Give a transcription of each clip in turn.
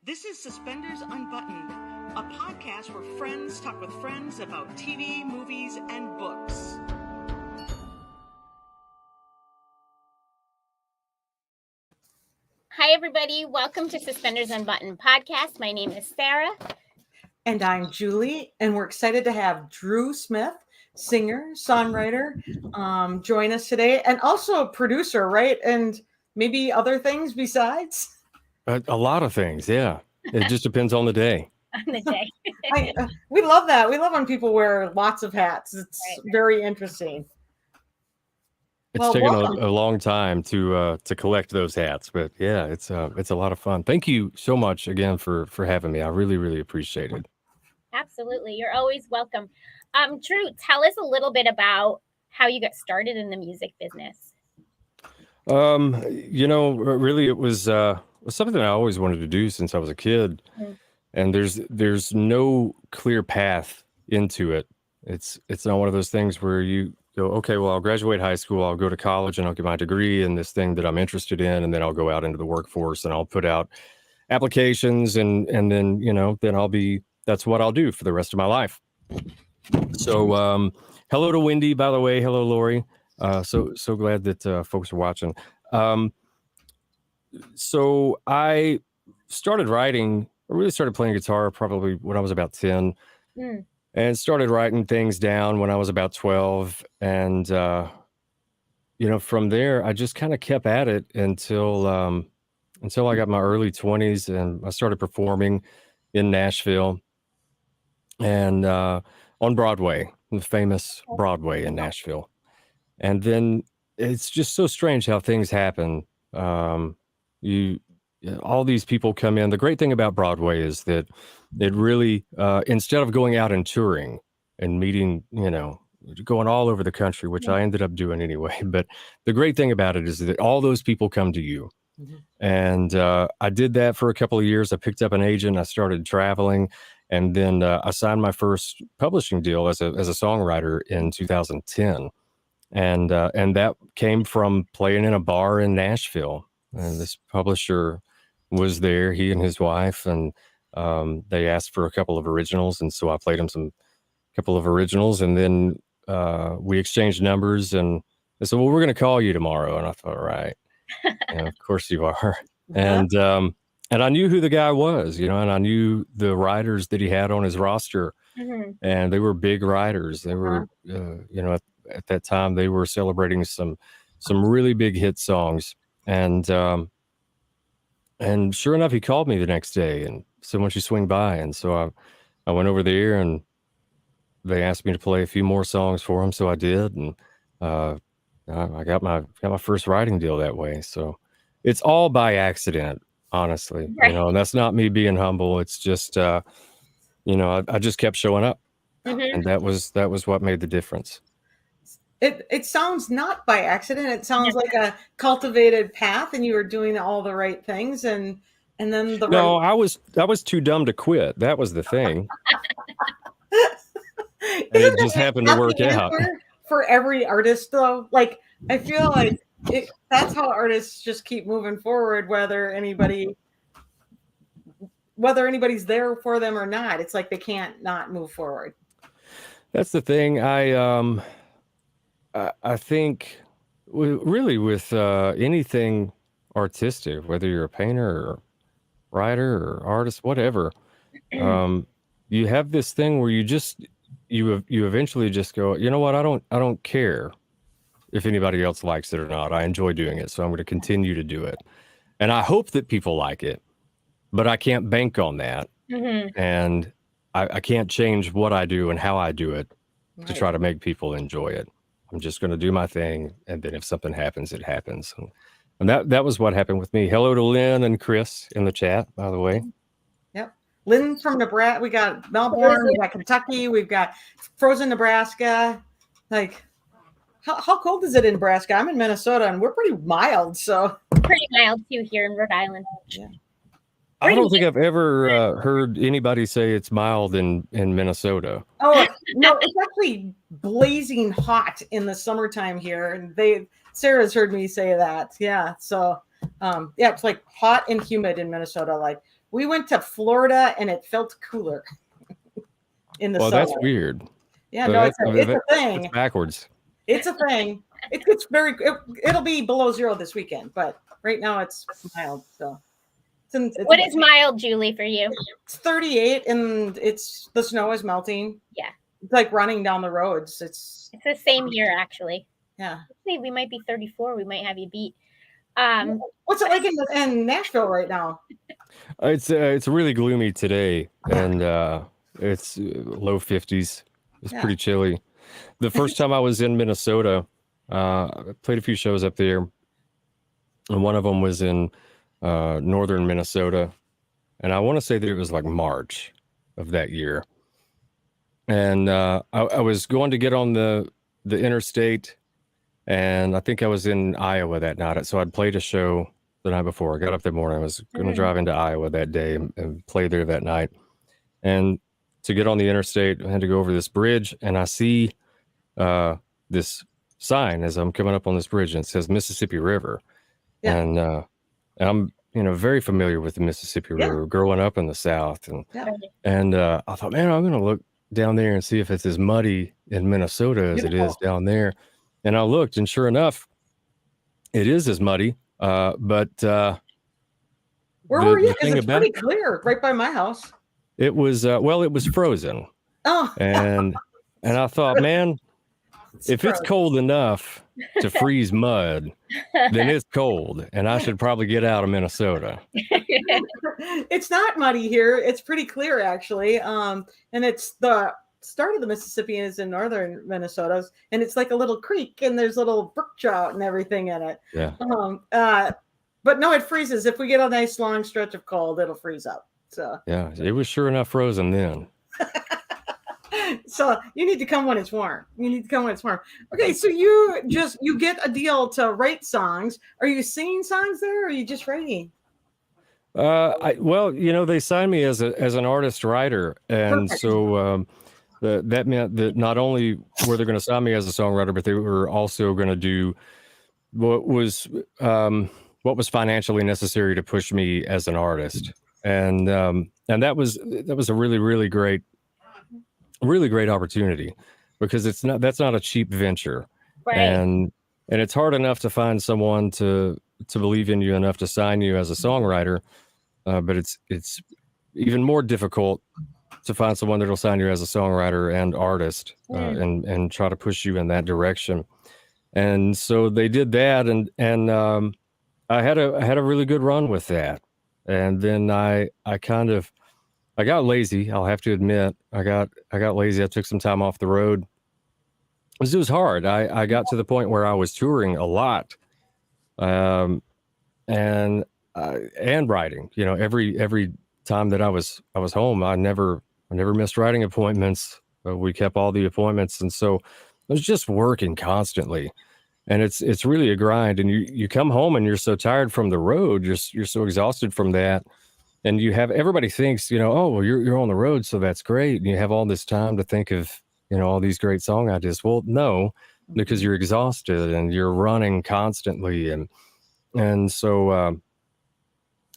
This is Suspenders Unbuttoned, a podcast where friends talk with friends about TV, movies, and books. Hi, everybody. Welcome to Suspenders Unbuttoned podcast. My name is Sarah. And I'm Julie, and we're excited to have Drew Smith, singer, songwriter, join us today, and also a producer, right? And maybe other things besides? A lot of things, yeah. It just depends on the day. On the day. We love that. We love when people wear lots of hats. It's very interesting. It's taken a long time to collect those hats, but yeah, it's a lot of fun. Thank you so much again for having me. I really appreciate it. Absolutely. You're always welcome. Drew, tell us a little bit about how you got started in the music business. Really it was something I always wanted to do since I was a kid. Mm. And there's no clear path into it. It's not one of those things where you go, okay, well, I'll graduate high school, I'll go to college and I'll get my degree in this thing that I'm interested in, and then I'll go out into the workforce and I'll put out applications and then, then that's what I'll do for the rest of my life. So hello to Wendy, by the way. Hello, Lori. So glad that folks are watching. So I started writing. I really started playing guitar probably when I was about 10, and started writing things down when I was about 12. And from there, I just kind of kept at it until I got my early 20s, and I started performing in Nashville and on Broadway, the famous Broadway in Nashville. And then it's just so strange how things happen. All these people come in. The great thing about Broadway is that it really, instead of going out and touring and meeting, going all over the country, which I ended up doing anyway. But the great thing about it is that all those people come to you. Mm-hmm. And I did that for a couple of years. I picked up an agent. I started traveling. And then I signed my first publishing deal as a songwriter in 2010. And that came from playing in a bar in Nashville. And this publisher was there, he and his wife, and they asked for a couple of originals. And so I played them a couple of originals, and then we exchanged numbers, and they said, well, we're going to call you tomorrow. And I thought, right. Yeah, of course you are. Uh-huh. And I knew who the guy was, and I knew the writers that he had on his roster, and they were big writers. They were, at that time they were celebrating some really big hit songs. And sure enough, he called me the next day and said, why don't you swing by? And so I went over there, and they asked me to play a few more songs for him. So I did. And I got my first writing deal that way. So it's all by accident, honestly, right. And that's not me being humble. It's just, I just kept showing up, and that was what made the difference. It sounds not by accident. It sounds like a cultivated path, and you were doing all the right things, and then I was too dumb to quit. That was the thing. And it just happened to work out. For every artist, though, like I feel like that's how artists just keep moving forward, whether anybody's there for them or not. It's like they can't not move forward. That's the thing. I think really with anything artistic, whether you're a painter or writer or artist, whatever, you have this thing where you eventually just go, you know what? I don't care if anybody else likes it or not. I enjoy doing it, so I'm going to continue to do it. And I hope that people like it, but I can't bank on that. Mm-hmm. And I can't change what I do and how I do it to try to make people enjoy it. I'm just going to do my thing, and then if something happens, it happens. And that was what happened with me. Hello to Lynn and Chris in the chat, by the way. Yep. Lynn from Nebraska. We got Melbourne, we got Kentucky, we've got frozen Nebraska. Like, how cold is it in Nebraska? I'm in Minnesota, and we're pretty mild. So pretty mild too here in Rhode Island. Yeah. I don't think I've ever heard anybody say it's mild in Minnesota. Oh, no, it's actually blazing hot in the summertime here. And Sarah's heard me say that. Yeah. So, it's like hot and humid in Minnesota. Like We went to Florida and it felt cooler in the Well, summer. that's weird. Yeah, So no, it's that's a thing. it's backwards. It's a thing. It'll be below 0 this weekend, but right now it's mild. So What is mild, Julie, for you? It's 38 and the snow is melting. Yeah. It's like running down the roads. It's the same here, actually. Yeah. We might be 34. We might have you beat. What's it like in Nashville right now? It's really gloomy today, and it's low 50s. It's pretty chilly. The first time I was in Minnesota, I played a few shows up there, and one of them was in northern Minnesota, and I want to say that it was like March of that year. And I was going to get on the interstate, and I think I was in Iowa that night. So I'd played a show the night before. I got up that morning. I was going to drive into Iowa that day and play there that night. And to get on the interstate, I had to go over this bridge, and I see this sign as I'm coming up on this bridge, and it says Mississippi River. Yeah. And I'm very familiar with the Mississippi River, growing up in the South, and I thought, man, I'm going to look down there and see if it's as muddy in Minnesota as it is down there. And I looked, and sure enough, it is as muddy. But where were you? Because it's pretty clear right by my house. It was it was frozen. Oh, and I thought, man, if it's cold enough to freeze mud, then it's cold, and I should probably get out of Minnesota. It's not muddy here. It's pretty clear, actually. And it's the start of the Mississippi is in northern Minnesota, and it's like a little creek, and there's little brook trout and everything in it. Yeah. But no, it freezes. If we get a nice long stretch of cold, it'll freeze up. So yeah, it was sure enough frozen then. So you need to come when it's warm. Okay, so you get a deal to write songs. Are you singing songs there, or are you just writing? They signed me as an artist writer, and Perfect. so that meant that not only were they going to sign me as a songwriter, but they were also going to do what was financially necessary to push me as an artist, and that was a really great opportunity, because that's not a cheap venture, right? And it's hard enough to find someone to believe in you enough to sign you as a songwriter, but it's even more difficult to find someone that'll sign you as a songwriter and artist, and try to push you in that direction. And so they did that, and I had a really good run with that. And then I got lazy. I'll have to admit, I got lazy. I took some time off the road. It was hard. I got to the point where I was touring a lot, and writing. Every time that I was home, I never missed writing appointments. We kept all the appointments, and so I was just working constantly. And it's really a grind. And you come home and you're so tired from the road. You're so exhausted from that. And everybody thinks, oh, well, you're on the road, so that's great. And you have all this time to think of, all these great song ideas. Well, no, because you're exhausted and you're running constantly. And so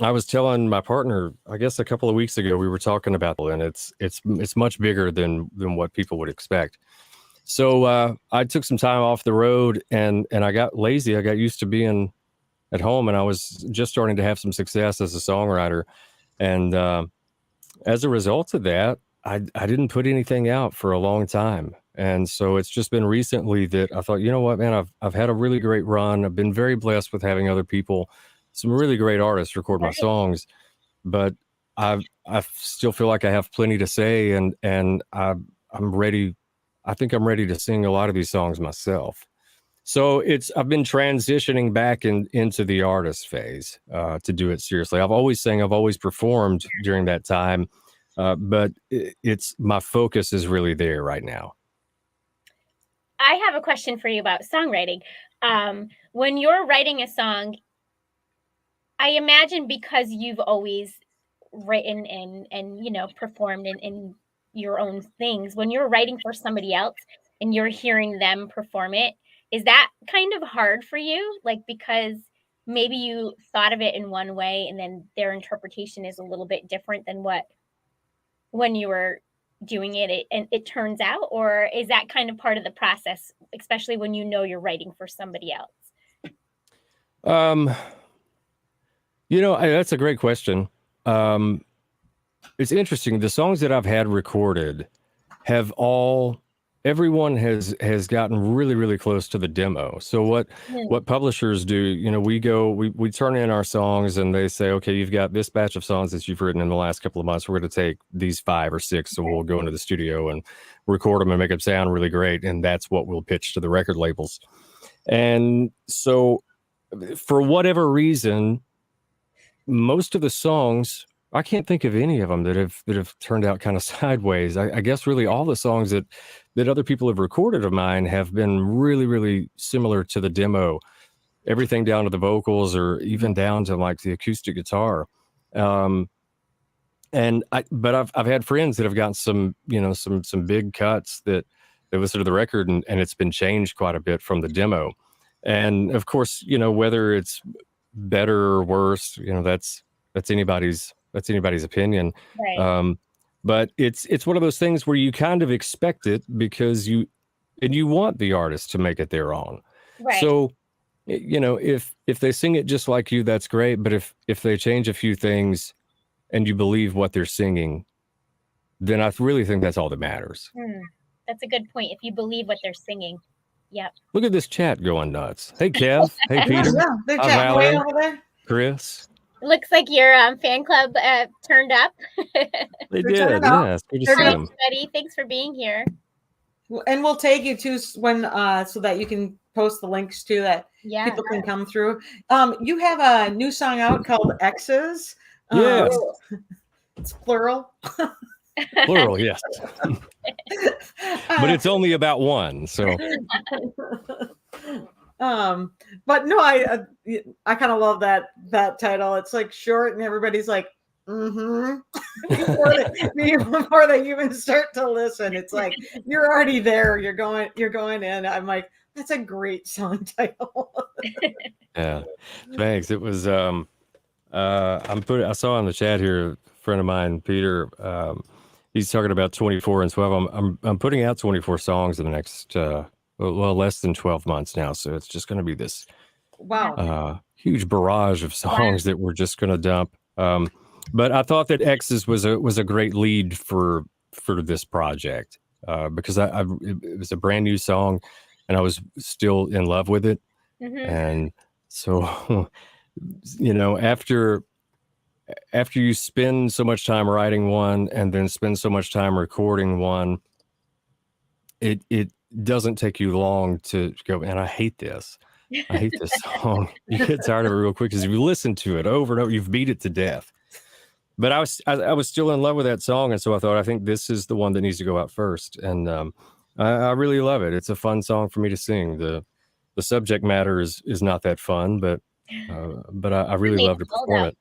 I was telling my partner, I guess a couple of weeks ago, we were talking about, and it's much bigger than what people would expect. So I took some time off the road, and I got lazy. I got used to being at home, and I was just starting to have some success as a songwriter. And as a result of that, I didn't put anything out for a long time. And so it's just been recently that I thought, you know what, man, I've had a really great run. I've been very blessed with having other people, some really great artists, record my songs. But I still feel like I have plenty to say, and I'm ready. I think I'm ready to sing a lot of these songs myself. So I've been transitioning back into the artist phase to do it seriously. I've always sang, I've always performed during that time, but it's my focus is really there right now. I have a question for you about songwriting. When you're writing a song, I imagine because you've always written and performed in your own things, when you're writing for somebody else and you're hearing them perform it, is that kind of hard for you? Like, because maybe you thought of it in one way and then their interpretation is a little bit different than what when you were doing it and it turns out, or is that kind of part of the process, especially when you know you're writing for somebody else? Um, that's a great question. It's interesting. The songs that I've had recorded have everyone has gotten really, really close to the demo. So what publishers do, we turn in our songs and they say, okay, you've got this batch of songs that you've written in the last couple of months. We're going to take these 5 or 6, so we'll go into the studio and record them and make them sound really great. And that's what we'll pitch to the record labels. And so for whatever reason, most of the songs, I can't think of any of them that have turned out kind of sideways. I guess really all the songs that other people have recorded of mine have been really, really similar to the demo. Everything down to the vocals, or even down to like the acoustic guitar. But I've had friends that have gotten some big cuts that listen to the record and it's been changed quite a bit from the demo. And of course, whether it's better or worse, that's anybody's opinion. Right. But it's one of those things where you kind of expect it because you want the artist to make it their own. Right. So, if they sing it just like you, that's great. But if they change a few things and you believe what they're singing, then I really think that's all that matters. That's a good point. If you believe what they're singing. Yep. Look at this chat going nuts. Hey, Kev. Hey, Peter. Yeah, they're Hi, chatting away Valerie. over there. Chris. Looks like your fan club turned up. They They're did. turning out. Yeah, it's good to They're see Hi, them. everybody. Thanks for being here. And we'll tag you too when so that you can post the links too that Yeah. people can come through. You have a new song out called X's. Yes. It's plural. Plural, yes. But it's only about one, so. But no, I kind of love that title. It's like short, and everybody's like, before they even start to listen. It's like you're already there. You're going in. I'm like, that's a great song title. Yeah, thanks. It was. I saw in the chat here, a friend of mine, Peter. He's talking about 24 and 12. I'm putting out 24 songs in the next less than 12 months now. So it's just going to be this huge barrage of songs that we're just going to dump. But I thought that X's was a great lead for this project because it was a brand new song and I was still in love with it. And so, after you spend so much time writing one and then spend so much time recording one, it doesn't take you long to go, and I hate this song. You get tired of it real quick because if you listen to it over and over, you've beat it to death. But I was still in love with that song, and so I thought, I think this is the one that needs to go out first. And I really love it. It's a fun song for me to sing. The subject matter is not that fun, but I really love to perform it.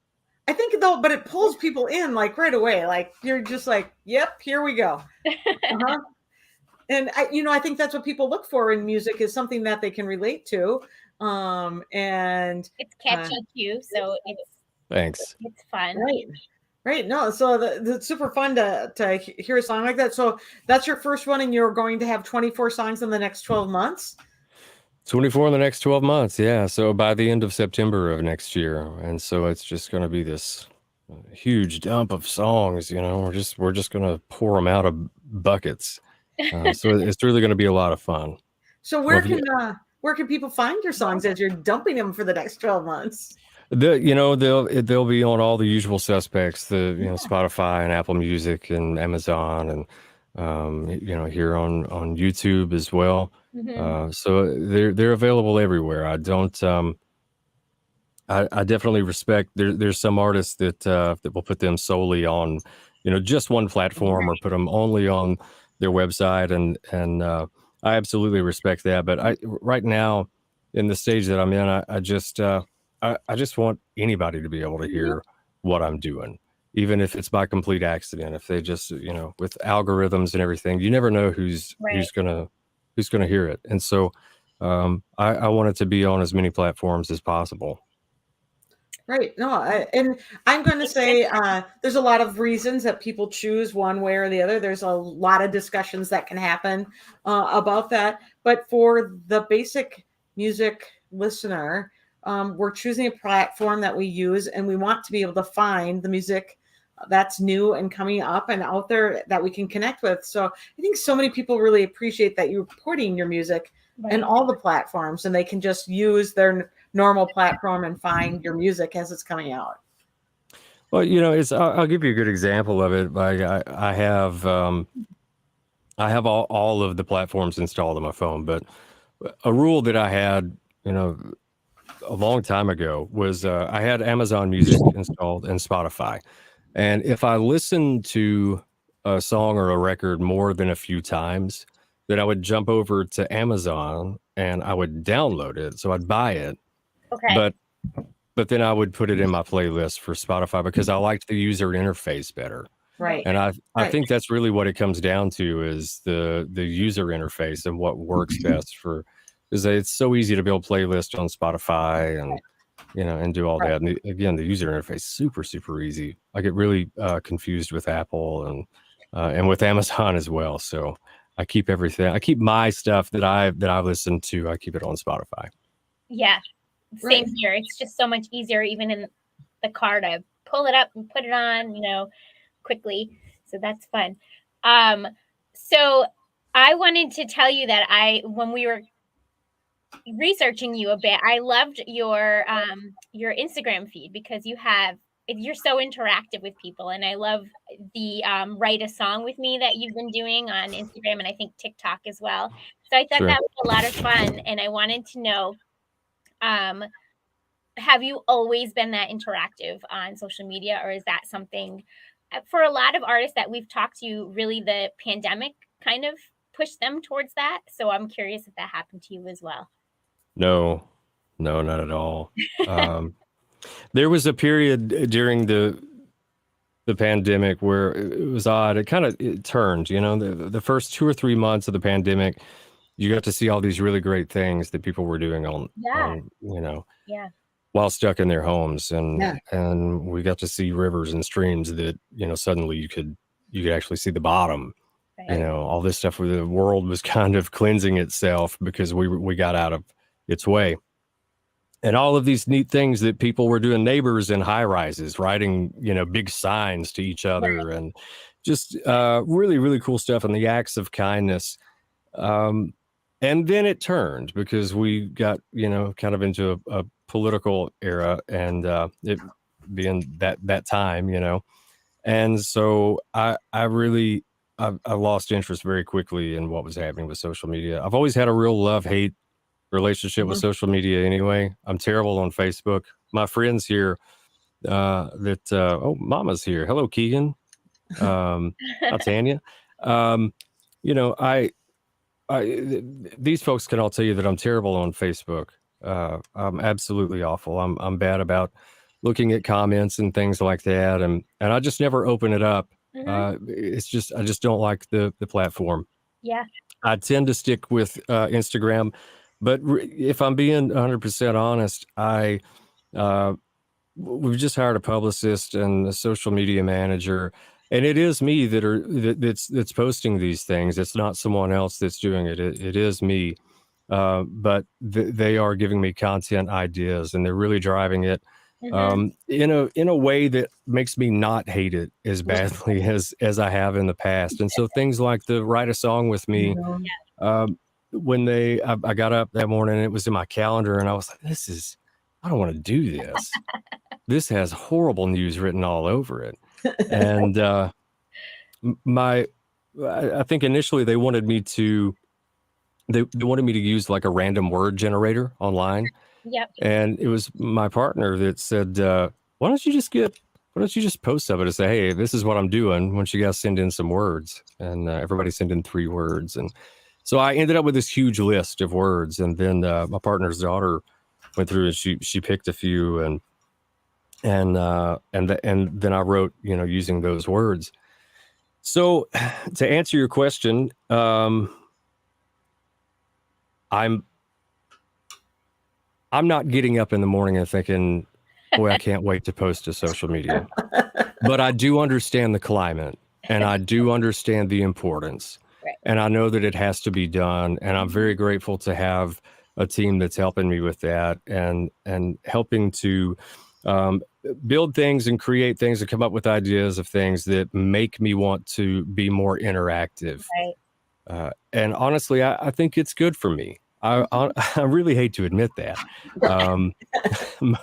I think though, but it pulls people in like right away. Like you're just like, yep, here we go. And I think that's what people look for in music is something that they can relate to. And it's catchy too, so thanks. It's fun. Right. No, so it's super fun to hear a song like that. So that's your first one, and you're going to have 24 songs in the next 12 months. 24 in the next 12 months, yeah. So by the end of September of next year, and so it's just going to be this huge dump of songs. We're just going to pour them out of buckets. So it's really going to be a lot of fun. So where can people find your songs as you're dumping them for the next 12 months? They'll be on all the usual suspects, Spotify and Apple Music and Amazon and here on YouTube as well. So they're available everywhere. I don't I definitely respect there's some artists that will put them solely on just one platform or put them only on their website, and I absolutely respect that. But right now in the stage that I'm in, I just want anybody to be able to hear what I'm doing, even if it's by complete accident. If they just with algorithms and everything, you never know who's gonna hear it. And so I want it to be on as many platforms as possible. Right. No, and I'm going to say there's a lot of reasons that people choose one way or the other. There's a lot of discussions that can happen about that. But for the basic music listener, we're choosing a platform that we use, and we want to be able to find the music that's new and coming up and out there that we can connect with. So I think so many people really appreciate that you're putting your music in all the platforms, and they can just use their normal platform and find your music as it's coming out. Well, I'll give you a good example of it. Like I have all of the platforms installed on my phone, but a rule that I had, a long time ago was I had Amazon Music installed and Spotify. And if I listened to a song or a record more than a few times, then I would jump over to Amazon and I would download it. So I'd buy it. Okay. But then I would put it in my playlist for Spotify because I liked the user interface better. Right. And I think that's really what it comes down to is the user interface and what works best for, because it's so easy to build playlists on Spotify and and do all that. And again, the user interface super, super easy. I get really confused with Apple and with Amazon as well. So I keep everything. I keep my stuff that I listen to. I keep it on Spotify. Yeah, same here. It's just so much easier, even in the car, to pull it up and put it on, quickly. So that's fun. So I wanted to tell you that when we were researching you a bit, I loved your Instagram feed because you're so interactive with people, and I love the write a song with me that you've been doing on Instagram and I think TikTok as well. So I thought that was a lot of fun, and I wanted to know, have you always been that interactive on social media, or is that something for a lot of artists that we've talked to, really the pandemic kind of pushed them towards that? So I'm curious if that happened to you as well. No, not at all. There was a period during the pandemic where it was odd. It turned, the first 2 or 3 months of the pandemic, you got to see all these really great things that people were doing on while stuck in their homes. And we got to see rivers and streams that, suddenly you could actually see the bottom. Right. All this stuff where the world was kind of cleansing itself because we got out of its way. And all of these neat things that people were doing, neighbors in high rises, writing, big signs to each other, and just really, really cool stuff. And the acts of kindness. And then it turned because we got, kind of into a political era, and it being that time, And so I lost interest very quickly in what was happening with social media. I've always had a real love-hate relationship with social media anyway. I'm terrible on Facebook. My friends here Mama's here. Hello, Keegan. Tanya. These folks can all tell you that I'm terrible on Facebook. I'm absolutely awful. I'm bad about looking at comments and things like that. And I just never open it up. It's just, I just don't like the platform. Yeah. I tend to stick with Instagram. But if I'm being 100% honest, we've just hired a publicist and a social media manager, and it is me that's posting these things. It's not someone else that's doing it. It is me. But they are giving me content ideas, and they're really driving it in a way that makes me not hate it as badly as I have in the past. And so things like the write a song with me. When I got up that morning, it was in my calendar, and I was like, I don't want to do this. This has horrible news written all over it. And I think initially they wanted me to use like a random word generator online. Yep. And it was my partner that said, why don't you just post of it and say, hey, this is what I'm doing. Why don't you guys send in some words? And everybody sent in 3 words. And so I ended up with this huge list of words. And then my partner's daughter went through and she picked a few, and then I wrote, using those words. So to answer your question, I'm not getting up in the morning and thinking, boy, I can't wait to post to social media. But I do understand the climate, and I do understand the importance. Right. And I know that it has to be done. And I'm very grateful to have a team that's helping me with that and helping to build things and create things and come up with ideas of things that make me want to be more interactive. Right. And honestly, I think it's good for me. I really hate to admit that.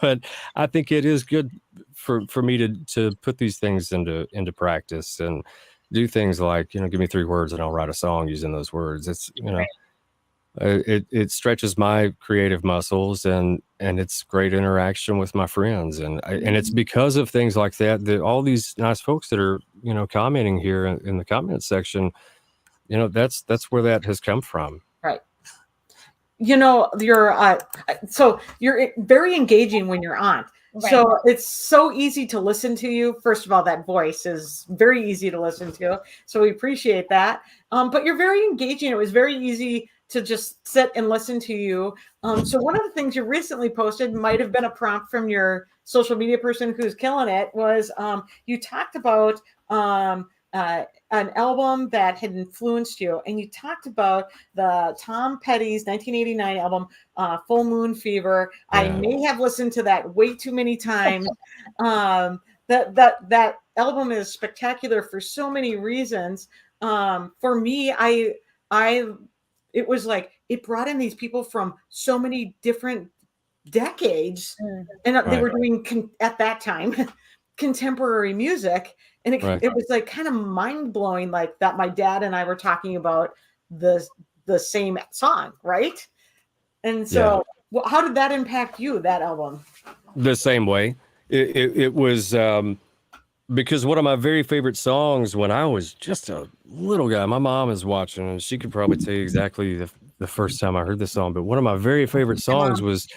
But I think it is good for me to put these things into practice and do things like, give me 3 words and I'll write a song using those words. It's, Right. It stretches my creative muscles and it's great interaction with my friends. And it's because of things like that all these nice folks that are, commenting here in the comment section, that's where that has come from. Right. So you're very engaging when you're on. Right. So it's so easy to listen to you. First of all, that voice is very easy to listen to. So we appreciate that. But you're very engaging. It was very easy to just sit and listen to you. So one of the things you recently posted might have been a prompt from your social media person who's killing it was you talked about an album that had influenced you, and you talked about the Tom Petty's 1989 album, Full Moon Fever. Yeah. I may have listened to that way too many times. That album is spectacular for so many reasons. For me, it was like it brought in these people from so many different decades, and they were doing at that time contemporary music, and it was like kind of mind-blowing, like that my dad and I were talking about the same song, right? And so how did that impact you, that album? The same way. It was because one of my very favorite songs when I was just a little guy, my mom is watching and she could probably tell you exactly the first time I heard this song, but one of my very favorite songs was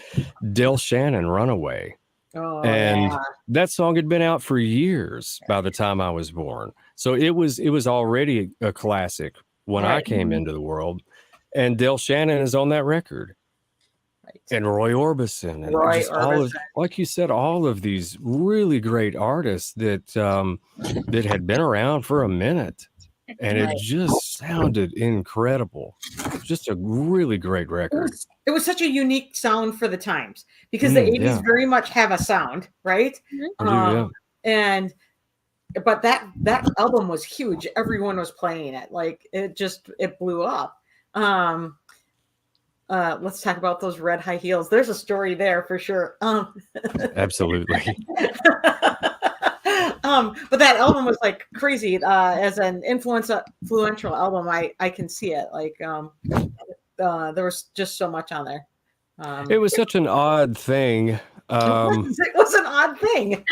Del Shannon, Runaway. Oh, and that song had been out for years by the time I was born. So it was already a classic when I came into the world. And Del Shannon is on that record. Right. And Roy Orbison. And just all of, like you said, all of these really great artists that that had been around for a minute. And it just sounded incredible. Just a really great record. It was such a unique sound for the times because the 80s very much have a sound, right? And but that album was huge. Everyone was playing it. Like it blew up. Let's talk about those red high heels. There's a story there for sure. Absolutely. But that album was like crazy. As an influential album, I can see it. Like there was just so much on there. It was such an odd thing. It was an odd thing.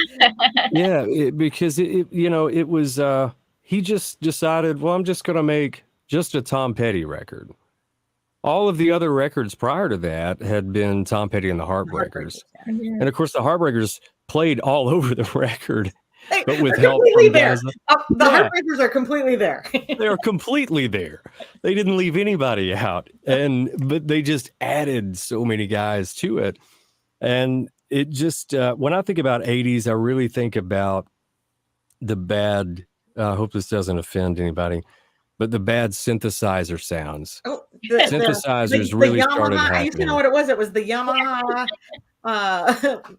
Because it was he just decided, well, I'm just going to make just a Tom Petty record. All of the other records prior to that had been Tom Petty and the Heartbreakers. And of course, the Heartbreakers played all over the record. But with help from guys, the Heartbreakers are completely there. They're completely there. They didn't leave anybody out, but they just added so many guys to it. And it just when I think about 80s, I really think about the bad. I hope this doesn't offend anybody, but the bad synthesizer sounds. Synthesizers really started happening. I used to know what it was. It was the Yamaha.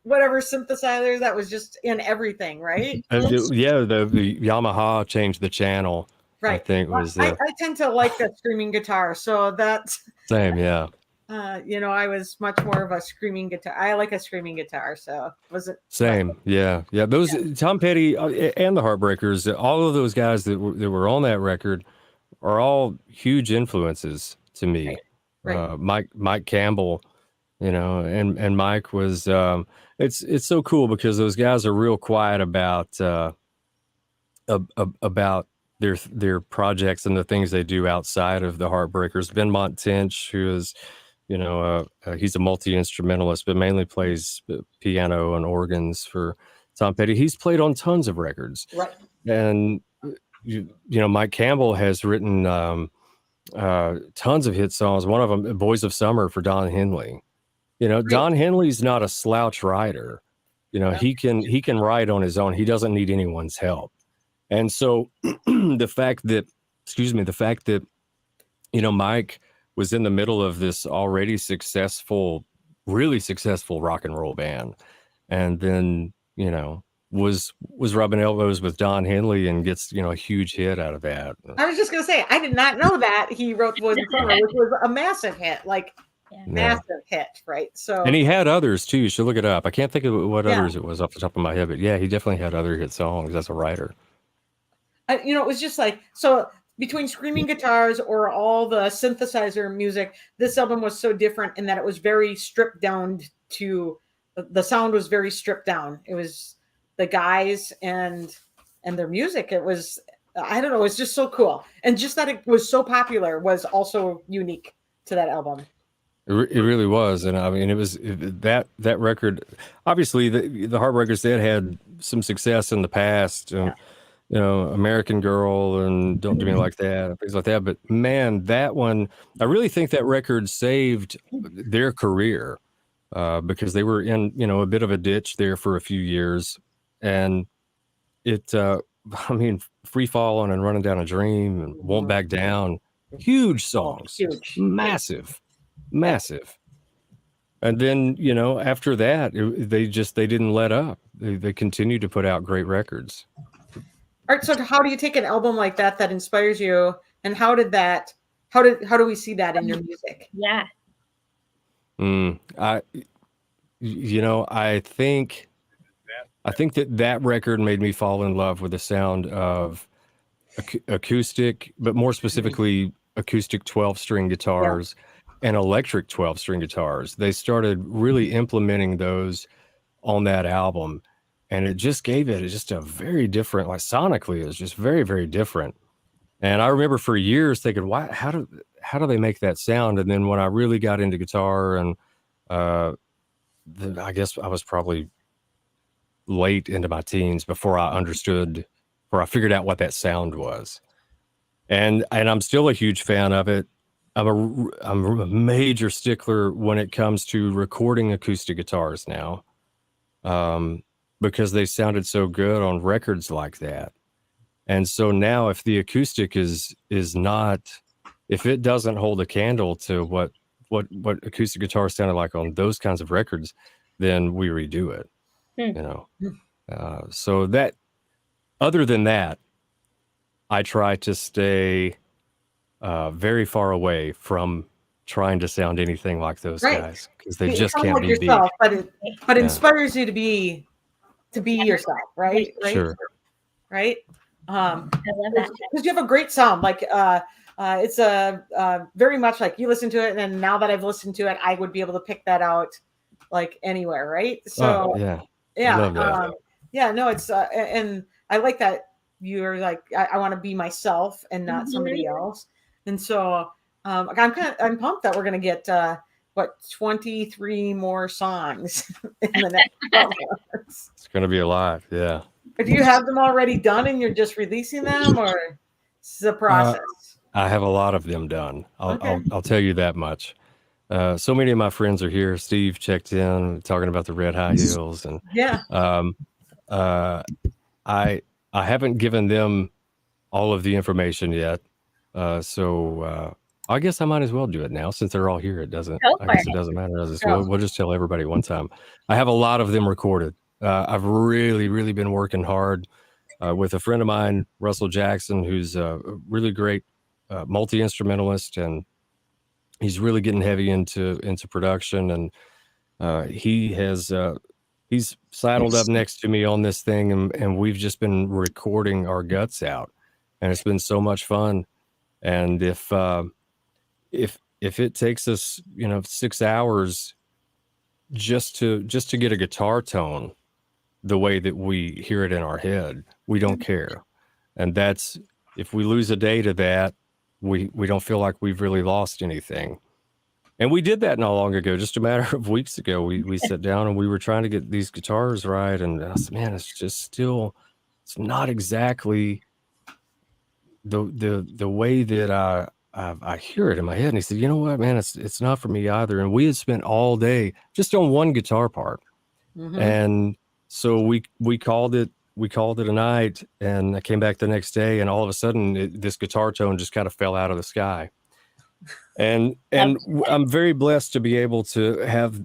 Whatever synthesizer that was just in everything, right? The Yamaha changed the channel. Right. I think was. I tend to like the screaming guitar, so that's same. Yeah. I was much more of a screaming guitar. I like a screaming guitar, so was it same? Yeah. Those Tom Petty and the Heartbreakers, all of those guys that were on that record are all huge influences to me. Right. Mike Campbell. And Mike was it's so cool because those guys are real quiet about their projects and the things they do outside of the Heartbreakers. Ben Montench, who is he's a multi-instrumentalist but mainly plays piano and organs for Tom Petty. He's played on tons of records, right? And Mike Campbell has written tons of hit songs, one of them Boys of Summer for Don Henley. Don Henley's not a slouch writer. You know, he can write on his own. He doesn't need anyone's help. And so the fact that, you know, Mike was in the middle of this already successful, really successful rock and roll band, and then, you know, was rubbing elbows with Don Henley and gets, you know, a huge hit out of that. I was just gonna say, I did not know that he wrote Boys and Summer, which was a massive hit, like massive hit, right? So, and he had others too. You should look it up. I can't think of what others it was off the top of my head, but yeah, he definitely had other hit songs as a writer. You know, it was just like, so between screaming guitars or all the synthesizer music, this album was so different in that it was very stripped down to, the sound was very stripped down. It was the guys and their music. It was, I don't know, it's just so cool. And just that it was so popular was also unique to that album. It really was. And I mean, that record, obviously the Heartbreakers, they had some success in the past. You know, American Girl and Don't Do Me Like That, and things like that. But man, that one, I really think that record saved their career because they were in, you know, a bit of a ditch there for a few years. And it, I mean, Free Fallin' and Running Down a Dream and Won't Back Down, huge songs, massive. And then, you know, after that, they didn't let up. They continued to put out great records. All right, so how do you take an album like that inspires you, and how do we see that in your music? Yeah. I think that record made me fall in love with the sound of acoustic, but more specifically acoustic 12-string guitars and electric 12-string guitars. They started really implementing those on that album. And it just gave it just a very different, like sonically, it was just very, very different. And I remember for years thinking, how do they make that sound? And then when I really got into guitar, and I guess I was probably late into my teens before I figured out what that sound was. And I'm still a huge fan of it. I'm a major stickler when it comes to recording acoustic guitars now. Because they sounded so good on records like that. And so now if the acoustic is not, if it doesn't hold a candle to what acoustic guitar sounded like on those kinds of records, then we redo it, you know? So that, other than that, I try to stay very far away from trying to sound anything like those guys, because they just can't be yourself, beat. But it inspires you to be yourself, right? Sure. Right. I love that because you have a great sound. Like it's very much like you listen to it, and now that I've listened to it, I would be able to pick that out like anywhere, right? So no, it's and I like that you're like I want to be myself and not somebody else, and so I'm pumped that we're gonna get 23 more songs in the next 12 months. It's going to be a lot. Yeah. Do you have them already done and you're just releasing them, or it's a process? I have a lot of them done. I'll tell you that much. So many of my friends are here. Steve checked in talking about the red high heels, and I haven't given them all of the information yet. So I guess I might as well do it now since they're all here. It doesn't matter. We'll just tell everybody one time. I have a lot of them recorded. I've really, really been working hard with a friend of mine, Russell Jackson, who's a really great multi-instrumentalist, and he's really getting heavy into production. And he's saddled up next to me on this thing, and we've just been recording our guts out, and it's been so much fun. And if it takes us, 6 hours just to get a guitar tone the way that we hear it in our head, we don't care. And that's, if we lose a day to that, we don't feel like we've really lost anything. And we did that not long ago, just a matter of weeks ago. We sat down and we were trying to get these guitars right. And I said, man, it's just still, it's not exactly the way that I hear it in my head. And he said, you know what, man, it's not for me either. And we had spent all day just on one guitar part. Mm-hmm. And so we called it a night, and I came back the next day, and all of a sudden this guitar tone just kind of fell out of the sky. And I'm very blessed to be able to have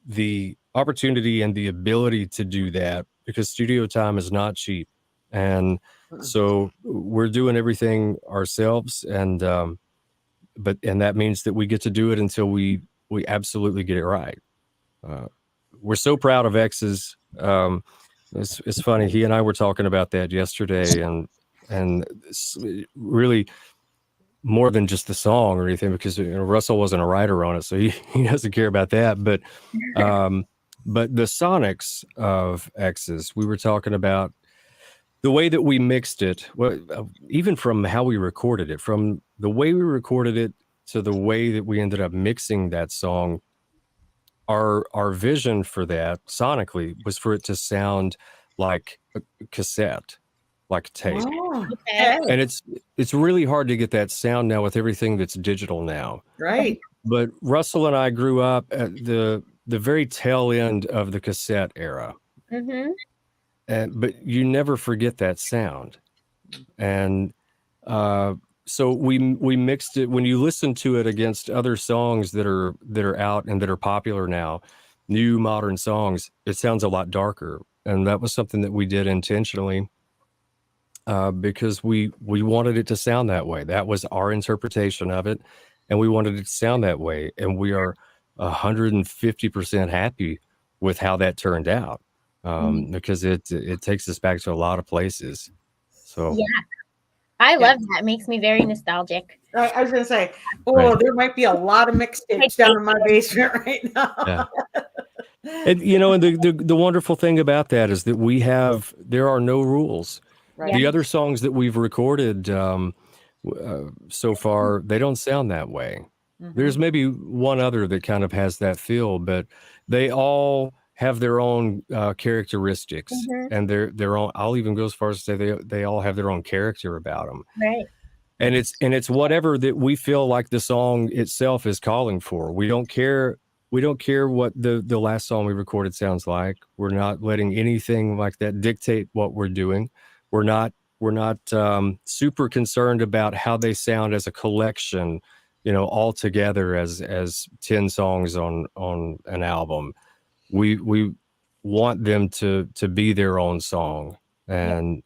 the opportunity and the ability to do that, because studio time is not cheap. And so we're doing everything ourselves, and that means that we get to do it until we absolutely get it right. We're so proud of X's. It's funny. He and I were talking about that yesterday, and it's really more than just the song or anything, because Russell wasn't a writer on it, so he doesn't care about that. But the sonics of X's, we were talking about the way that we mixed it. Well, even from how we recorded it, from the way we recorded it to the way that we ended up mixing that song. Our vision for that sonically was for it to sound like a cassette, like tape. Oh, Okay. And it's really hard to get that sound now with everything that's digital now. right. But Russell and I grew up at the very tail end of the cassette era. Mm-hmm. But you never forget that sound. And so we mixed it. When you listen to it against other songs that are out and that are popular now, new modern songs, it sounds a lot darker. And that was something that we did intentionally, because we wanted it to sound that way. That was our interpretation of it, and we wanted it to sound that way. And we are 150% happy with how that turned out, because it takes us back to a lot of places. So Yeah. I love that. It makes me very nostalgic. I was going to say, Right. there might be a lot of mixtapes down in my basement right now. Yeah. And and the wonderful thing about that is that there are no rules. Right. The other songs that we've recorded so far, they don't sound that way. There's maybe one other that kind of has that feel, but they all have their own characteristics, and their own. I'll even go as far as to say they all have their own character about them. Right. And it's whatever that we feel like the song itself is calling for. We don't care. We don't care what the last song we recorded sounds like. We're not letting anything like that dictate what we're doing. We're not super concerned about how they sound as a collection, all together as 10 songs on an album. We want them to be their own song. And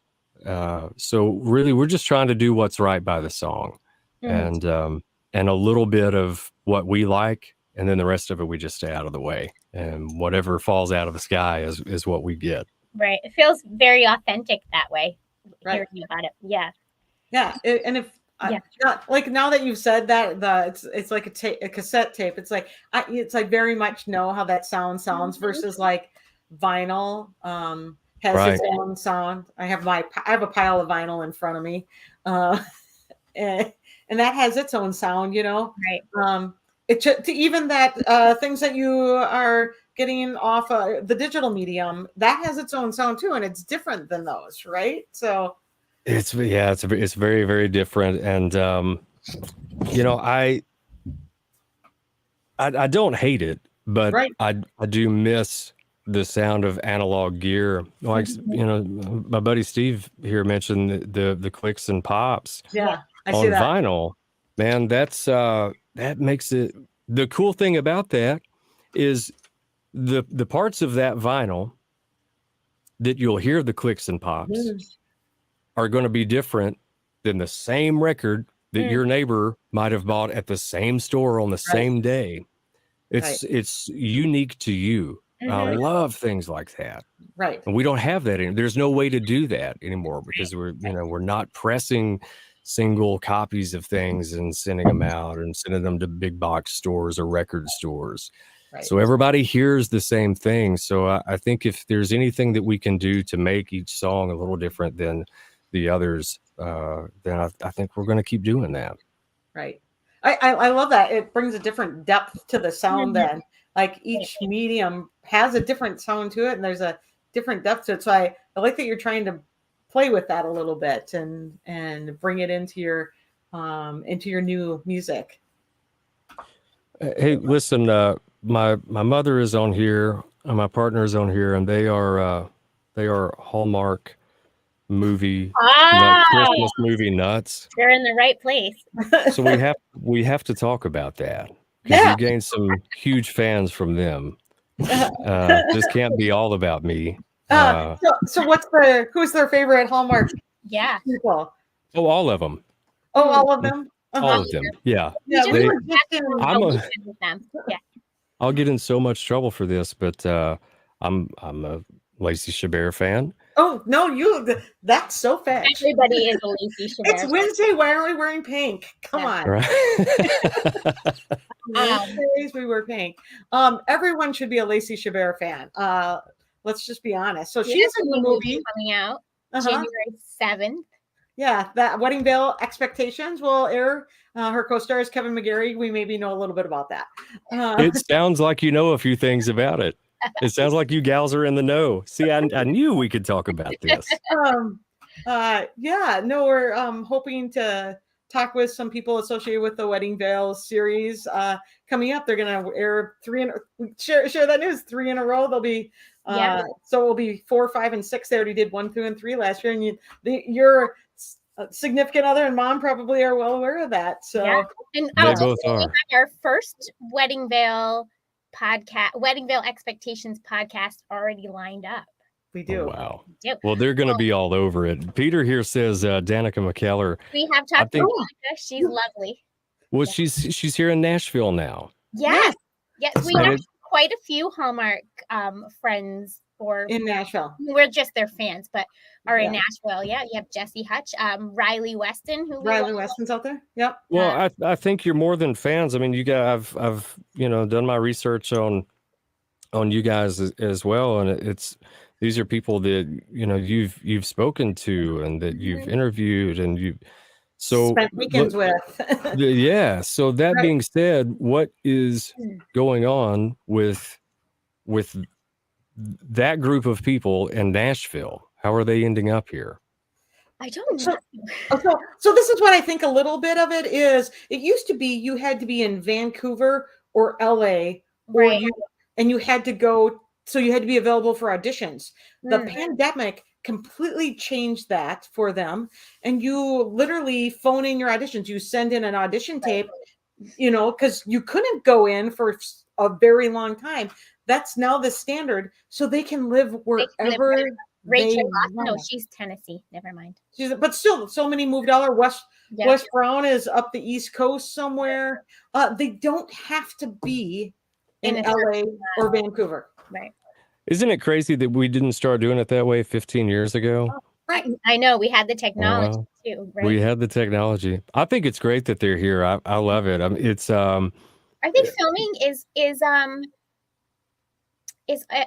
so really we're just trying to do what's right by the song, and a little bit of what we like, and then the rest of it we just stay out of the way, and whatever falls out of the sky is what we get. Right. It feels very authentic that way. Right. Hearing about it. Yeah. Yeah. And if like now that you've said that, it's like a cassette tape. It's like it's like very much know how that sounds versus like vinyl has its own sound. I have a pile of vinyl in front of me, and that has its own sound. Right. To even that things that you are getting off the digital medium, that has its own sound too, and it's different than those, right? So it's very, very different. And I don't hate it, but right. I do miss the sound of analog gear. Like my buddy Steve here mentioned the clicks and pops. Yeah, I on see that. vinyl. Man, that makes it. The cool thing about that is the parts of that vinyl that you'll hear the clicks and pops are going to be different than the same record that your neighbor might have bought at the same store on the same day. It's unique to you. I love things like that. Right. And we don't have that anymore. There's no way to do that anymore, because we're not pressing single copies of things and sending them out and sending them to big box stores or record stores. Right. So everybody hears the same thing. So I think if there's anything that we can do to make each song a little different than the others, then I think we're going to keep doing that. Right. I love that. It brings a different depth to the sound then. Like each medium has a different sound to it, and there's a different depth to it. So I like that you're trying to play with that a little bit and bring it into your new music. Hey, listen, my mother is on here and my partner is on here, and they are They are Hallmark movie Ah, Christmas movie nuts. they're in the right place. So we have to talk about that because Yeah. you gained some huge fans from them. This can't be all about me. So who's their favorite Hallmark Yeah. people? Oh, all of them. Oh, all of them. All of them. Yeah. We just They- went back to I'm a a- weekend with them. Yeah. I'll get in so much trouble for this, but I'm a Lacey Chabert fan. Oh no, that's so fast. Everybody is a Lacey It's Chabert. Wednesday. Why are we wearing pink? Come Yeah. on. Right. Wednesdays we wear pink. Everyone should be a Lacey Chabert fan. Let's just be honest. So she is in the movie. coming out Uh-huh. January 7th. Yeah, that Wedding Veil Expectations will air. Her co-star is Kevin McGarry. We maybe know a little bit about that. It sounds like you know a few things about it. It sounds like you gals are in the know. See, I knew we could talk about this. Yeah, no, we're hoping to talk with some people associated with the Wedding Veil series coming up. They're gonna air share that news 3 in a row. They'll be so it'll be 4, 5, and 6. They already did 1, 2, and 3 last year, and your significant other and mom probably are well aware of that. So yeah. And They both we are. have our first Wedding Veil Expectations podcast already lined up. we do. Oh, wow. Yep. Well, they're going to be all over it. Peter here says Danica McKellar. We have talked to think- Monica. She's lovely. Well, she's here in Nashville now. Yes. Yes. We So have it- quite a few Hallmark friends or In Nashville. we're just their fans, but are in Yeah. Nashville. Yeah. You have Jesse Hutch, Riley Weston, who we Riley love. Weston's out there. Yep. Well, I think you're more than fans. I mean, you guys, I've done my research on you guys as well, and these are people that you've spoken to and that you've interviewed and you Spent weekends with. Yeah. So that Right. being said, what is going on with that group of people in Nashville? How are they ending up here? I don't So- know. So this is what I think a little bit of it is. It used to be you had to be in Vancouver or LA, or Right. you had to go. So you had to be available for auditions. The Mm. pandemic completely changed that for them, and you literally phone in your auditions. You send in an audition tape, because you couldn't go in for a very long time. That's now the standard, so they can live wherever. Rachel they Lawson. No, want. she's Tennessee. Never mind. But still, so many moved all over. Yeah. Wes Brown is up the East Coast somewhere. They don't have to be in In a LA or Vancouver. Right. Isn't it crazy that we didn't start doing it that way 15 years ago? I know we had the technology Wow. too, right? We had the technology. I think it's great that they're here. I love it. It's Are they filming?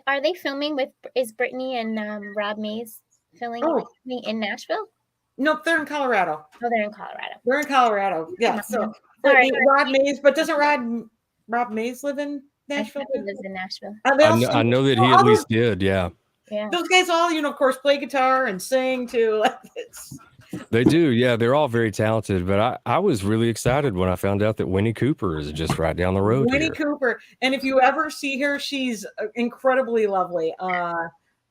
Are they filming with? Is Brittany and Rob Mays filming in Nashville? Nope, they're in Colorado. Oh, they're in Colorado. We're in Colorado. Yeah. So Sorry. Rob Mays, but doesn't Rob Mays live in I Nashville? thought he lives in Nashville. I know that he at least did. Yeah, Yeah. Those guys all, of course, play guitar and sing too. they do. Yeah, they're all very talented. But I was really excited when I found out that Winnie Cooper is just right down the road Winnie here. Cooper. And if you ever see her, she's incredibly lovely.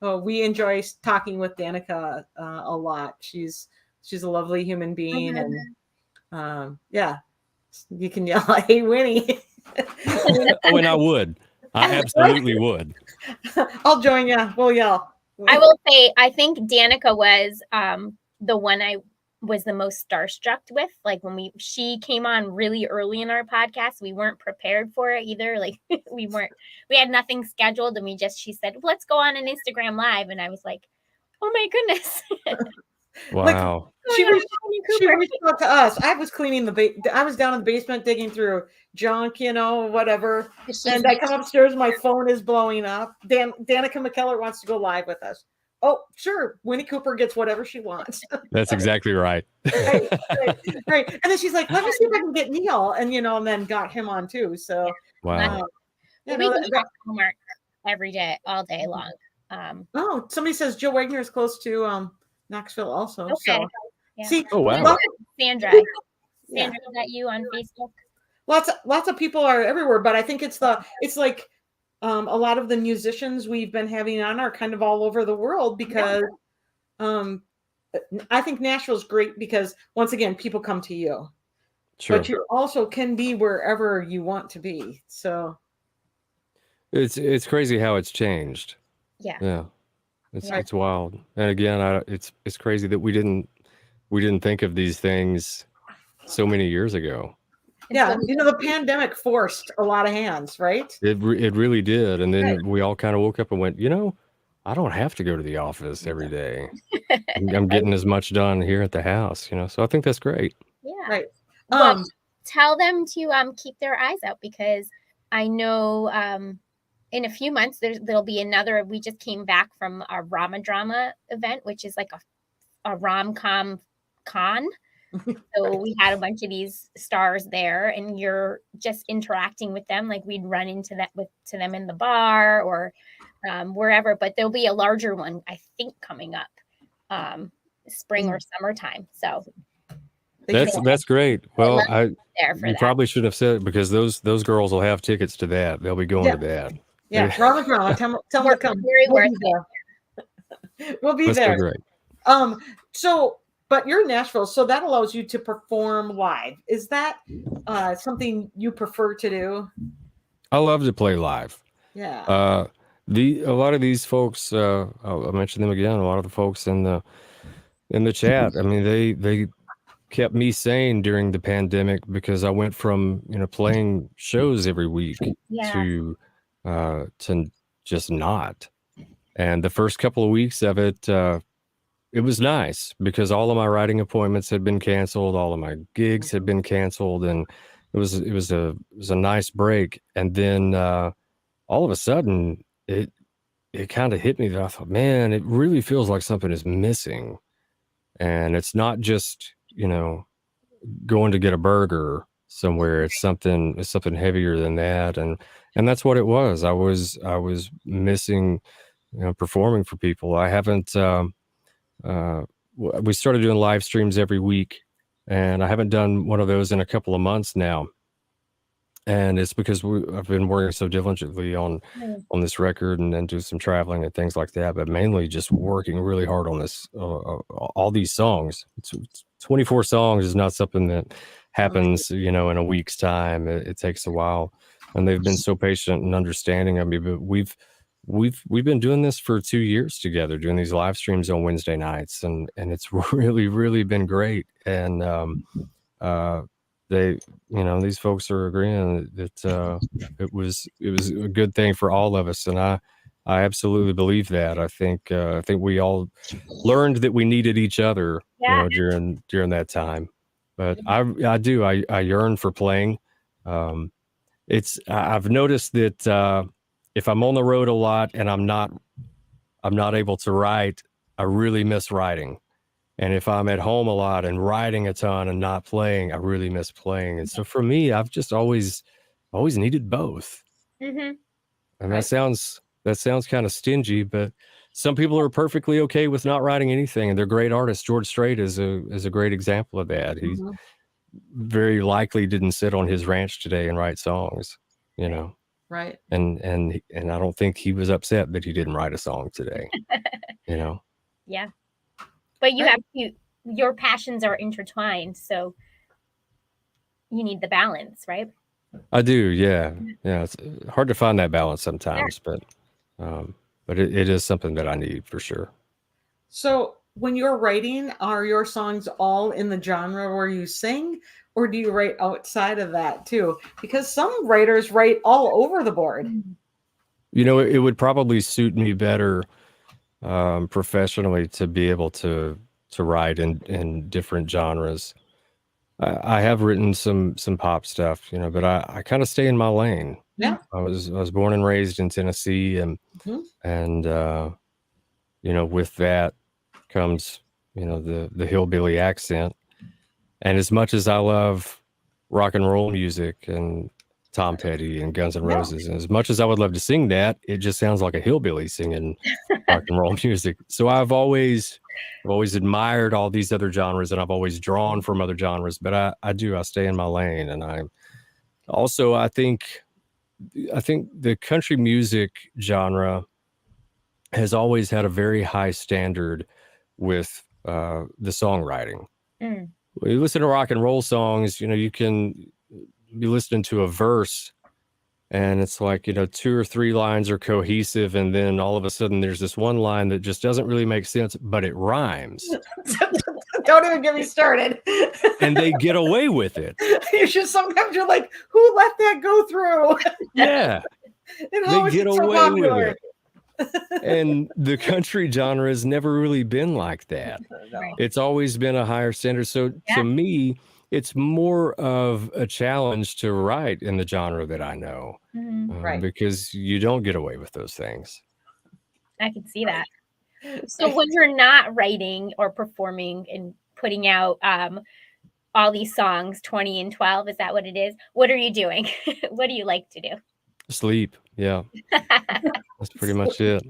We enjoy talking with Danica a lot. She's a lovely human being, and yeah, you can yell, "Hey, Winnie!" Oh, and I would. I absolutely would. I'll join you. We'll yell. I will say, I think Danica was the one I was the most starstruck with. Like when she came on really early in our podcast, we weren't prepared for it either. Like we had nothing scheduled, and she said, "Let's go on an Instagram live," and I was like, "Oh my goodness!" Wow. She reached out to us. I was cleaning I was down in the basement digging through junk, whatever. And I come upstairs, my phone is blowing up. Danica McKellar wants to go live with us. Oh, sure. Winnie Cooper gets whatever she wants. That's exactly right. Right. And then she's like, let me see if I can get Neil. And, and then got him on too. So, Wow. we do homework every day, all day long. Somebody says Joe Wagner is close to Knoxville also. Okay. So, Yeah. see, Oh, wow. Sandra, is that you on Facebook? Lots of people are everywhere, but I think it's like a lot of the musicians we've been having on are kind of all over the world because I think Nashville's great because once again, people come to you, Sure. but you also can be wherever you want to be. So It's crazy how it's changed. Yeah. Yeah. It's Yeah. it's wild. And again, it's crazy that we didn't think of these things so many years ago. yeah, the pandemic forced a lot of hands, right? It really did. And then Right. we all kind of woke up and went, I don't have to go to the office every day. I'm getting as much done here at the house, So I think that's great. Yeah. Right. Well, tell them to keep their eyes out because I know in a few months there'll be another. We just came back from a Rama Drama event, which is like a rom-com con. So we had a bunch of these stars there, and you're just interacting with them like we'd run into to them in the bar or wherever. But there'll be a larger one, I think, coming up spring or summertime. So that's great. Well, you probably should have said it because those girls will have tickets to that. They'll be going to that. Yeah, Rama Drama. Tell them to come. Very worth it. We'll be That's there. Great. So. But you're in Nashville, so that allows you to perform live. Is that something you prefer to do? I love to play live. Yeah. A lot of these folks, I'll mention them again. A lot of the folks in the chat. I mean, they kept me sane during the pandemic because I went from playing shows every week to just not. And the first couple of weeks of it. It was nice because all of my writing appointments had been canceled, all of my gigs had been canceled, and it was a nice break. And then all of a sudden, it kind of hit me that I thought, man, it really feels like something is missing, and it's not just going to get a burger somewhere. It's something heavier than that, and that's what it was. I was missing performing for people. I haven't. We started doing live streams every week, and I haven't done one of those in a couple of months now. And it's because I've been working so diligently on this record and then do some traveling and things like that, but mainly just working really hard on this, all these songs. It's 24 songs is not something that happens, in a week's time. It takes a while, and they've been so patient and understanding of me, but we've been doing this for 2 years together, doing these live streams on Wednesday nights, and it's really, really been great. And they, these folks are agreeing that it was a good thing for all of us, and I absolutely believe that. I think we all learned that we needed each other, during that time. But I yearn for playing. I've noticed that. If I'm on the road a lot and I'm not able to write, I really miss writing. And if I'm at home a lot and writing a ton and not playing, I really miss playing. And so for me, I've just always needed both. Mm-hmm. And that sounds kind of stingy, but some people are perfectly okay with not writing anything, and they're great artists. George Strait is a great example of that. He very likely didn't sit on his ranch today and write songs, Right. And I don't think he was upset that he didn't write a song today. Yeah. But your passions are intertwined, so you need the balance, right? I do, yeah. Yeah, it's hard to find that balance sometimes, but it is something that I need for sure. So when you're writing, are your songs all in the genre where you sing, or do you write outside of that too? Because some writers write all over the board. It would probably suit me better professionally to be able to write in different genres. I have written some pop stuff, but I kind of stay in my lane. Yeah. I was born and raised in Tennessee, and with that comes the hillbilly accent. And as much as I love rock and roll music and Tom Petty and Guns N' Roses, and as much as I would love to sing that, it just sounds like a hillbilly singing rock and roll music. So I've always admired all these other genres, and I've always drawn from other genres, but I stay in my lane. And I think I think the country music genre has always had a very high standard with the songwriting. Mm. When you listen to rock and roll songs, you can be listening to a verse and it's like, 2 or 3 lines are cohesive. And then all of a sudden there's this one line that just doesn't really make sense, but it rhymes. Don't even get me started. And they get away with it. Sometimes you're like, who let that go through? Yeah. And how They is get it so away popular? with it. And the country genre has never really been like that. No. It's always been a higher standard. So Yeah. to me, it's more of a challenge to write in the genre that I know, Right. because you don't get away with those things. I can see that. So when you're not writing or performing and putting out all these songs, 20 and 12, is that what it is? What are you doing? What do you like to do? Sleep. Yeah. That's pretty much it.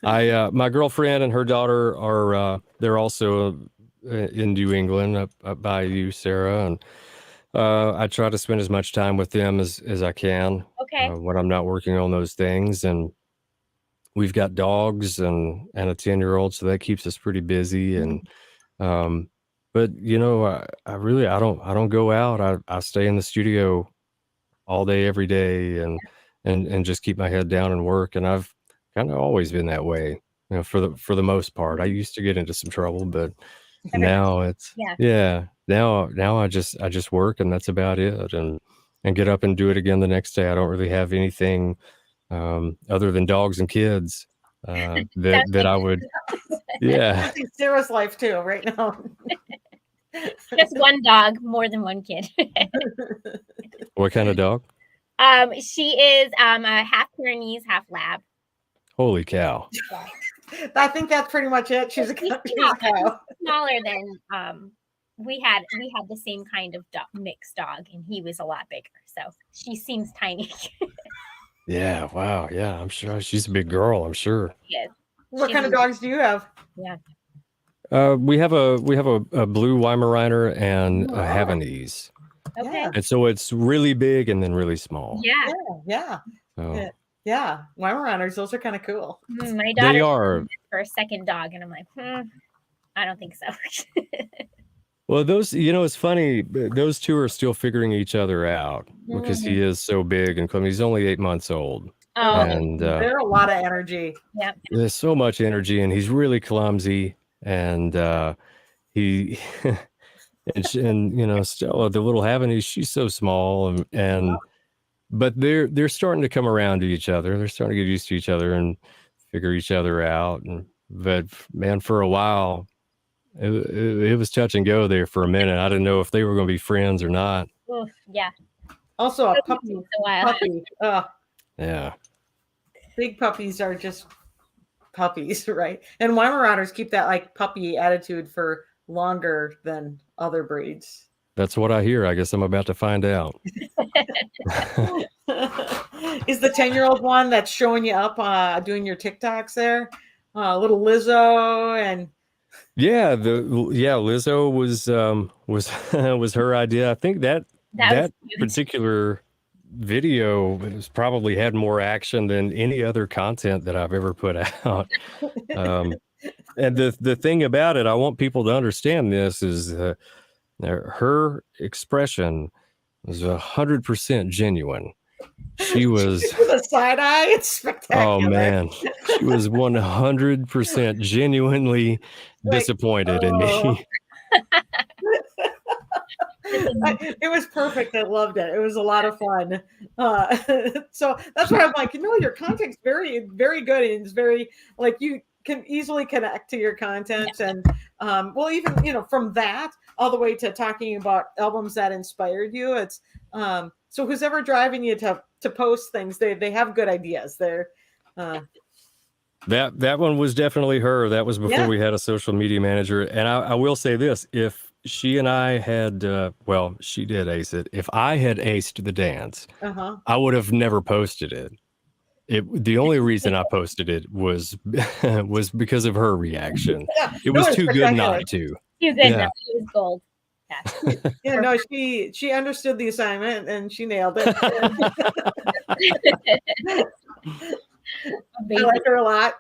My girlfriend and her daughter are, they're also in New England up by you, Sarah. And I try to spend as much time with them as I can Okay. when I'm not working on those things. And we've got dogs and a 10-year-old, so that keeps us pretty busy. And but I really I don't go out. I stay in the studio all day every day and just keep my head down and work. And I've kind of always been that way, for the most part. I used to get into some trouble, but now it's now I just work, and that's about it. And get up and do it again the next day. I don't really have anything other than dogs and kids that I would. Yeah. Sarah's life too, right now. Just one dog, more than one kid. What kind of dog? She is a half Pyrenees, half lab. Holy cow. I think that's pretty much it. She's a cow. Smaller than we had the same kind of mixed dog, and he was a lot bigger. So she seems tiny. Yeah. Wow. Yeah. I'm sure she's a big girl. I'm sure. Yes. What kind of dogs do you have? Yeah. We have a blue Weimaraner and a Havanese. Okay. And so it's really big and then really small. Yeah. Yeah. So, Yeah. Weimaraners, those are kind of cool. My daughter they are. For a second dog, and I'm like, I don't think so. Well, those, it's funny. Those two are still figuring each other out because he is so big and he's only 8 months old. Oh, And they're a lot of energy. Yeah. There's so much energy, and he's really clumsy. And he and Stella, the little Havanese, she's so small, but they're starting to come around to each other. They're starting to get used to each other and figure each other out. But man, for a while, it was touch and go there for a minute. I didn't know if they were going to be friends or not. Oof, yeah. Also, a puppy. Yeah. Big puppies are just puppies, right? And Weimaraners keep that like puppy attitude for longer than other breeds. That's what I hear. I guess I'm about to find out. Is the 10-year-old one that's showing you up doing your TikToks there? Little Lizzo and Lizzo was her idea. I think that particular video has probably had more action than any other content that I've ever put out. And the thing about it, I want people to understand this, is her expression was 100% genuine. She was with a side eye. It's spectacular. Oh man, she was 100% genuinely disappointed in me. It was perfect. I loved it. It was a lot of fun. So that's why I'm like, your content's very, very good, and it's very like you can easily connect to your content, and well, even from that all the way to talking about albums that inspired you. It's so who's ever driving you to post things, they have good ideas. They're that one was definitely her. That was before we had a social media manager. And I will say this: if she and I had, she did ace it. If I had aced the dance, I would have never posted it. The only reason I posted it was because of her reaction. It was too good not to. Too good not to. It was gold. No, she understood the assignment and she nailed it. I like her a lot.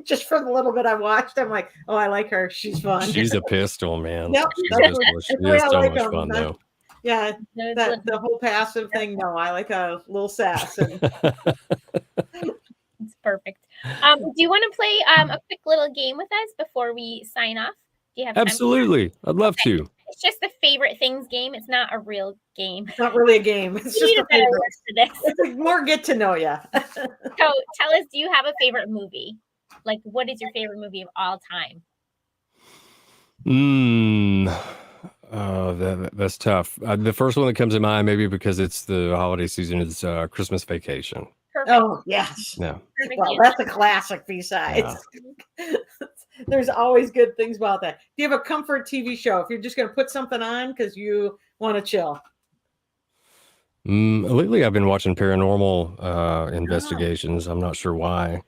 Just from the little bit I watched, I'm like, oh, I like her. She's fun. She's a pistol, man. Yep, She's a that's pistol. what- She that's the way is I so like much 'em. fun, though. Yeah, Those that little- the whole passive thing. No, I like a little sass. And It's perfect. Do you want to play a quick little game with us before we sign off? Do you have time? Absolutely. I'd love to. It's just the favorite things game. It's not a real game. it's not really a game. It's We just need a a better favorite. word for this. It's a more get to know you. So tell us, do you have a favorite movie? Like, what is your favorite movie of all time? That's tough. The first one that comes to mind, maybe because it's the holiday season, is Christmas Vacation. Perfect. Oh yes. Yeah. Perfect Well, answer. that's a classic besides. There's always good things about that. Do you have a comfort TV show if you're just going to put something on because you want to chill? Lately, I've been watching paranormal investigations. I'm not sure why.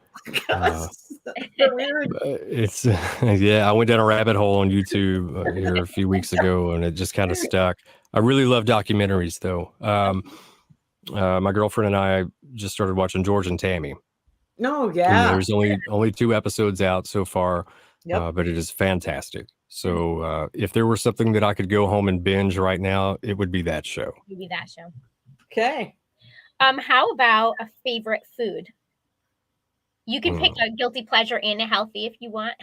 Weird. It's yeah. I went down a rabbit hole on YouTube here a few weeks ago, and it just kind of stuck. I really love documentaries, though. My girlfriend and I just started watching George and Tammy. No, And yeah. there's only 2 episodes out so far, Yep. but it is fantastic. So if there were something that I could go home and binge right now, it would be that show. Maybe that show. Okay. How about a favorite food? You can pick a guilty pleasure and a healthy if you want.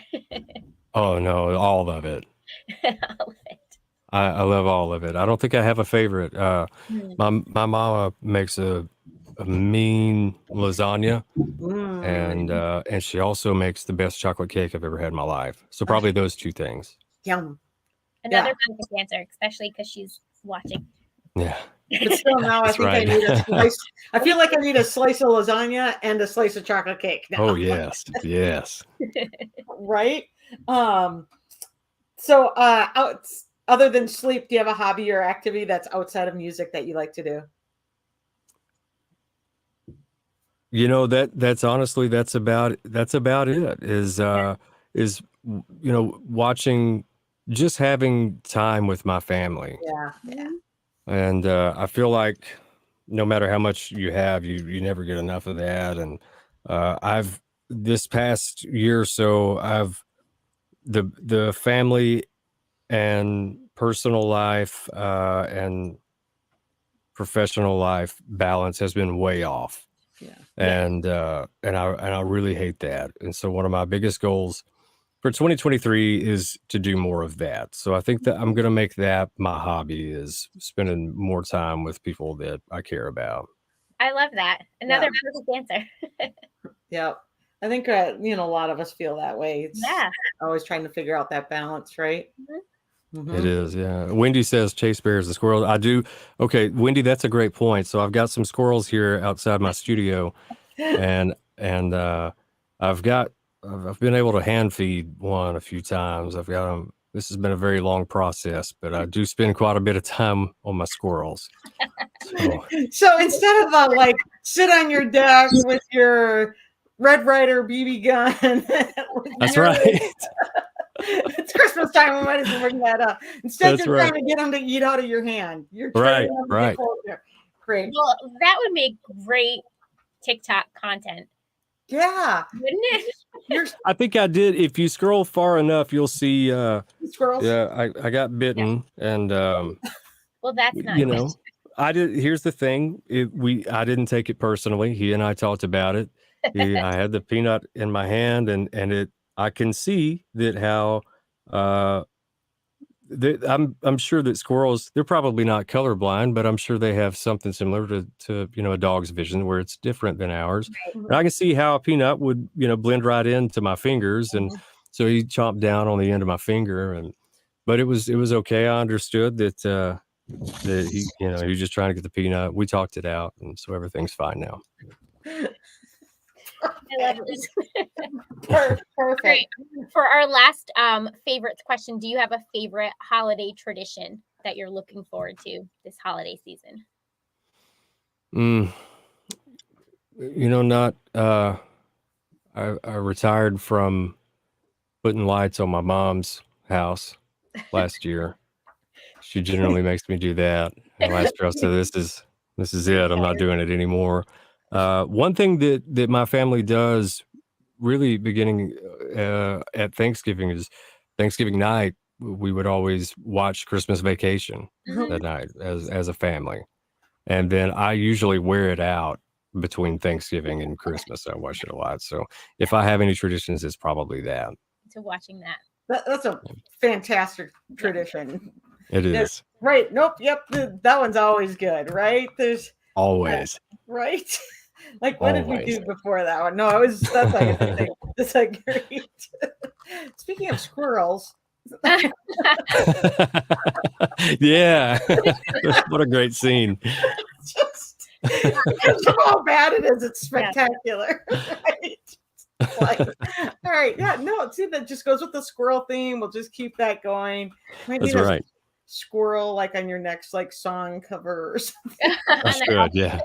Oh no, all of it. All of it. I love all of it. I don't think I have a favorite. Mm. My mama makes a mean lasagna, and she also makes the best chocolate cake I've ever had in my life. So probably those 2 things. Yum. Another perfect answer, especially because she's watching. Yeah. But still, now I That's think right. I need a slice. I feel like I need a slice of lasagna and a slice of chocolate cake now. Oh yes, yes. Right. So, other than sleep, do you have a hobby or activity that's outside of music that you like to do? You know, that's honestly that's about it. Is watching, just having time with my family. Yeah. And I feel like no matter how much you have, you never get enough of that. And I've this past year or so, I've the family and personal life and professional life balance has been way off. Yeah. And I really hate that. And so one of my biggest goals for 2023 is to do more of that. So I think that I'm going to make that my hobby, is spending more time with people that I care about. I love that. Another perfect answer. Yeah. I think, a lot of us feel that way. It's always trying to figure out that balance, right? Mm-hmm. It is, yeah. Wendy says chase bears and squirrels. I do. Okay, Wendy, that's a great point. So I've got some squirrels here outside my studio, and I've been able to hand feed one a few times. I've got them. This has been a very long process, but I do spend quite a bit of time on my squirrels. So instead of sit on your deck with your Red Ryder BB gun. That's right. It's Christmas time. We might as well bring that up. Instead, That's you're right. trying to get them to eat out of your hand. You're Right, training them to right. get closer. Great. Well, that would make great TikTok content, Yeah. wouldn't it? You're I think I did. If you scroll far enough, you'll see. squirrels. Yeah, I got bitten, and Well, that's not you good. know, I did. Here's the thing: I didn't take it personally. He and I talked about it. I had the peanut in my hand, and it. I can see that how. I'm sure that squirrels, they're probably not colorblind, but I'm sure they have something similar to a dog's vision, where it's different than ours. Mhm. And I can see how a peanut would blend right into my fingers, and so he chomped down on the end of my finger, but it was okay. I understood that he he was just trying to get the peanut. We talked it out, and so everything's fine now. I love this. Perfect. Great. For our last favorites question, do you have a favorite holiday tradition that you're looking forward to this holiday season? Not. I retired from putting lights on my mom's house last year. She generally makes me do that. And last year I said, this is it. I'm not doing it anymore. One thing that my family does really beginning at Thanksgiving is Thanksgiving night. We would always watch Christmas Vacation Mhm. that night as a family, and then I usually wear it out between Thanksgiving and Christmas. I watch it a lot. So if I have any traditions, it's probably that. To watching that. That's a fantastic tradition. It Yeah, is right. Nope. Yep. That one's always good, right? There's always. right. Like, what did we Always. do before that one? No, it was that's like a thing. That's like great. Speaking of squirrels, Yeah. What a great scene. just how bad it is. It's spectacular. Right? Like, all right, yeah, no, see, that just goes with the squirrel theme. We'll just keep that going. Maybe That's right. squirrel like on your next like song cover or something. That's good. Yeah.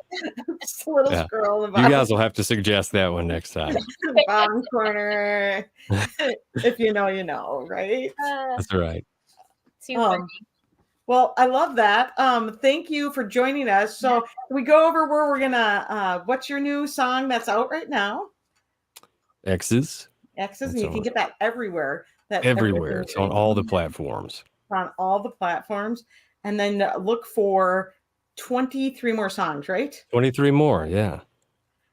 Just a little Yeah. squirrel in the You bottom, guys will have to suggest that one next time. bottom corner. If you know, you know, right? That's right. Too funny. Well, I love that. Thank you for joining us. So we go over where we're gonna what's your new song that's out right now? X's. X's, and It's you can on get that everywhere. everywhere. It's on all the platforms. On all the platforms. And then look for 23 more songs, right? 23 more. Yeah.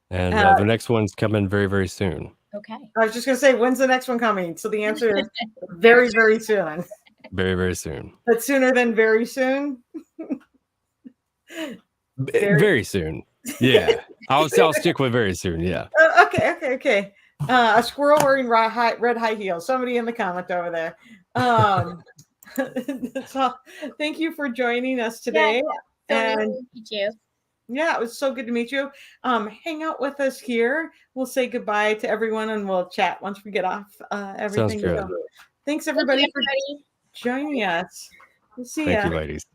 And the next one's coming very, very soon. Okay. I was just going to say, when's the next one coming? So the answer is very, very soon. Very, very soon. But sooner than very soon? Very soon. Yeah. I'll stick with very soon. Yeah. Okay. A squirrel wearing red high heels. Somebody in the comment over there. So thank you for joining us today. Yeah, so meet you. Yeah, it was so good to meet you. Hang out with us here. We'll say goodbye to everyone and we'll chat once we get off everything. Sounds good. So, thanks everybody for joining us. We'll see Thank ya. you, ladies.